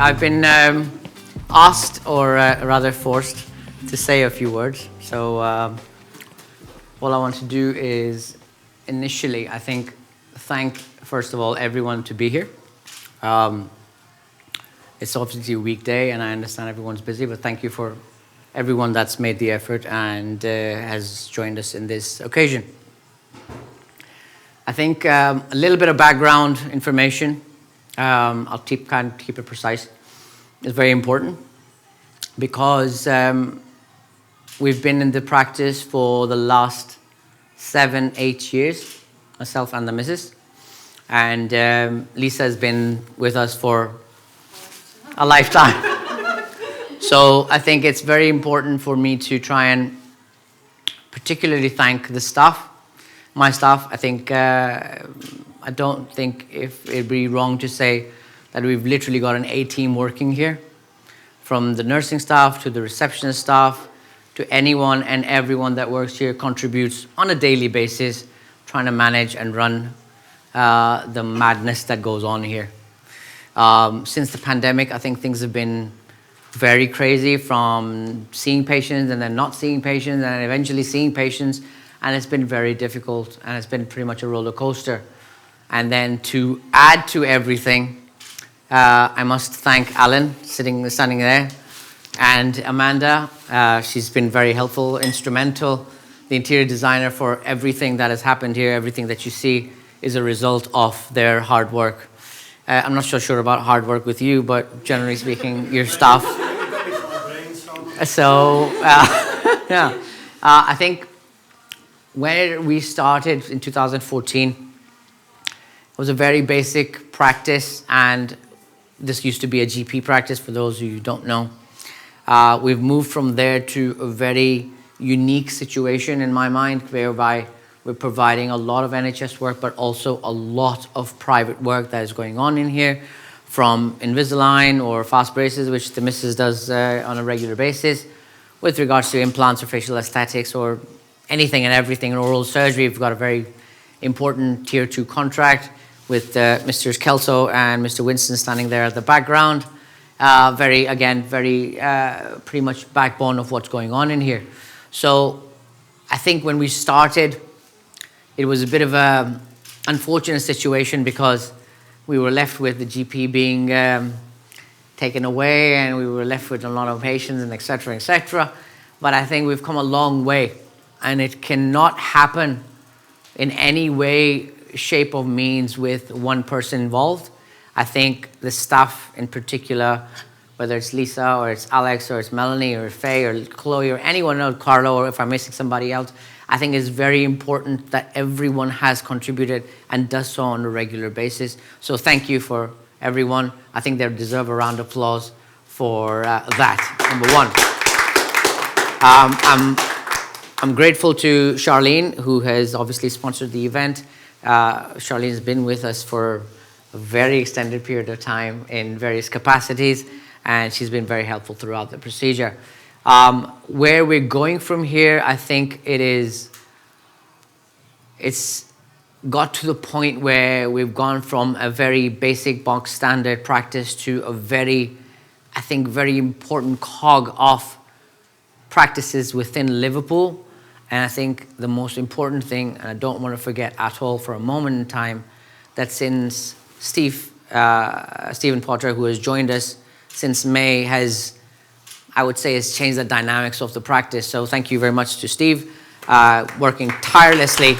I've been asked, or rather forced, to say a few words. So all I want to do is initially, I think, thank, first of all, everyone to be here. It's obviously a weekday, and I understand everyone's busy, but thank you for everyone that's made the effort and has joined us in this occasion. I think a little bit of background information, I'll keep it precise, is very important because we've been in the practice for the last 7-8 years, myself and the missus. And Lisa has been with us for a lifetime. So I think it's very important for me to try and particularly thank the staff, my staff. I think, I don't think if it'd be wrong to say that we've literally got an A team working here, from the nursing staff to the receptionist staff to anyone and everyone that works here contributes on a daily basis, trying to manage and run the madness that goes on here. Since the pandemic, I think things have been very crazy, from seeing patients and then not seeing patients and eventually seeing patients, and it's been very difficult, and it's been pretty much a roller coaster. And then to add to everything, I must thank Alan, standing there, and Amanda. She's been very helpful, instrumental, the interior designer, for everything that has happened here. Everything that you see is a result of their hard work. I'm not so sure about hard work with you, but generally speaking, your staff. So, yeah, I think when we started in 2014, it was a very basic practice, and this used to be a GP practice, for those of you who don't know. We've moved from there to a very unique situation in my mind, whereby we're providing a lot of NHS work, but also a lot of private work that is going on in here, from Invisalign or fast braces, which the missus does on a regular basis, with regards to implants or facial aesthetics or anything and everything in oral surgery. We've got a very important Tier 2 contract with Mr. Kelso and Mr. Winston standing there at the background. Very pretty much backbone of what's going on in here. So I think when we started, it was a bit of an unfortunate situation because we were left with the GP being taken away, and we were left with a lot of patients, and et cetera, et cetera. But I think we've come a long way, and it cannot happen in any way, shape, or means with one person involved. I think the staff in particular, whether it's Lisa or it's Alex or it's Melanie or Faye or Chloe or anyone else, Carlo, or if I'm missing somebody else, I think it's very important that everyone has contributed and does so on a regular basis. So thank you for everyone. I think they deserve a round of applause for that, number one. I'm grateful to Charlene, who has obviously sponsored the event. Charlene has been with us for a very extended period of time in various capacities, and she's been very helpful throughout the procedure. Where we're going from here, I think it's got to the point where we've gone from a very basic box standard practice to a very important cog of practices within Liverpool. And I think the most important thing, and I don't want to forget at all for a moment in time, that since Stephen Potter, who has joined us since May, has changed the dynamics of the practice. So thank you very much to Steve, working tirelessly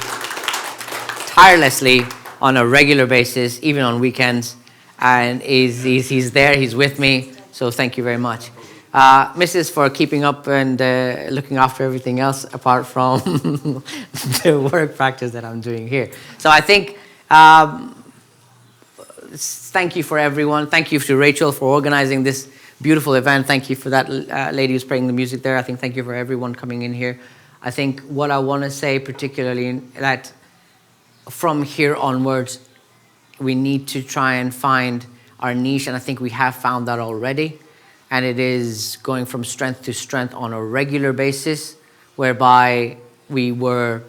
on a regular basis, even on weekends. And he's there, he's with me. So thank you very much. Mrs. for keeping up and looking after everything else apart from the work practice that I'm doing here. So I think, thank you for everyone. Thank you to Rachel for organizing this beautiful event. Thank you for that lady who's playing the music there. I think thank you for everyone coming in here. I think what I want to say particularly, that from here onwards, we need to try and find our niche, and I think we have found that already. And it is going from strength to strength on a regular basis, whereby we were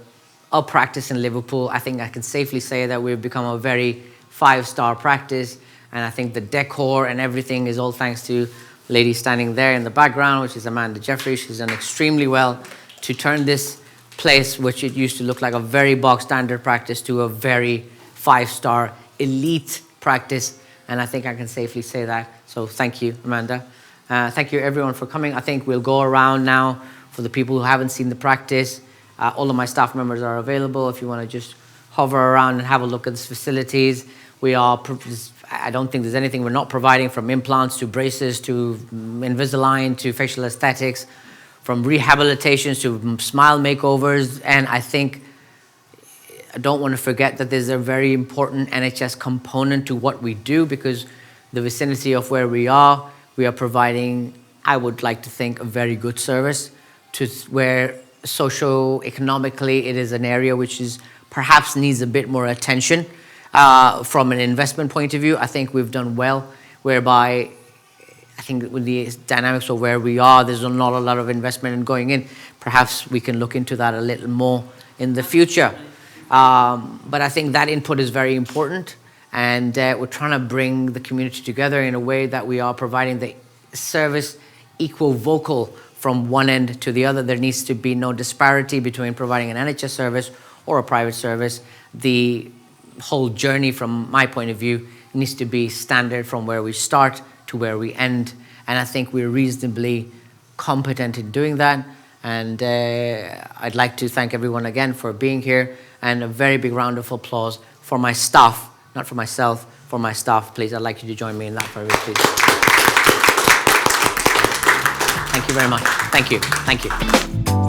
a practice in Liverpool. I think I can safely say that we've become a very 5-star practice, And I think the decor and everything is all thanks to lady standing there in the background, which is Amanda Jeffrey. She's done extremely well to turn this place, which it used to look like a very bog standard practice, to a very 5-star elite practice. And I think I can safely say that. So thank you, Amanda. Thank you everyone for coming. I think we'll go around now for the people who haven't seen the practice. All of my staff members are available if you want to just hover around and have a look at the facilities. I don't think there's anything we're not providing, from implants to braces to Invisalign to facial aesthetics, from rehabilitations to smile makeovers. And I don't want to forget that there's a very important NHS component to what we do, because the vicinity of where we are providing, I would like to think, a very good service to where socio-economically it is an area which is perhaps needs a bit more attention. From an investment point of view, I think we've done well, whereby I think with the dynamics of where we are, there's not a lot of investment in going in. Perhaps we can look into that a little more in the future. But I think that input is very important, and we're trying to bring the community together in a way that we are providing the service equal vocal from one end to the other. There needs to be no disparity between providing an NHS service or a private service. The whole journey, from my point of view, needs to be standard from where we start to where we end. And I think we're reasonably competent in doing that. And I'd like to thank everyone again for being here, and a very big round of applause for my staff, not for myself, for my staff, please. I'd like you to join me in that for me, please. Thank you very much. Thank you. Thank you.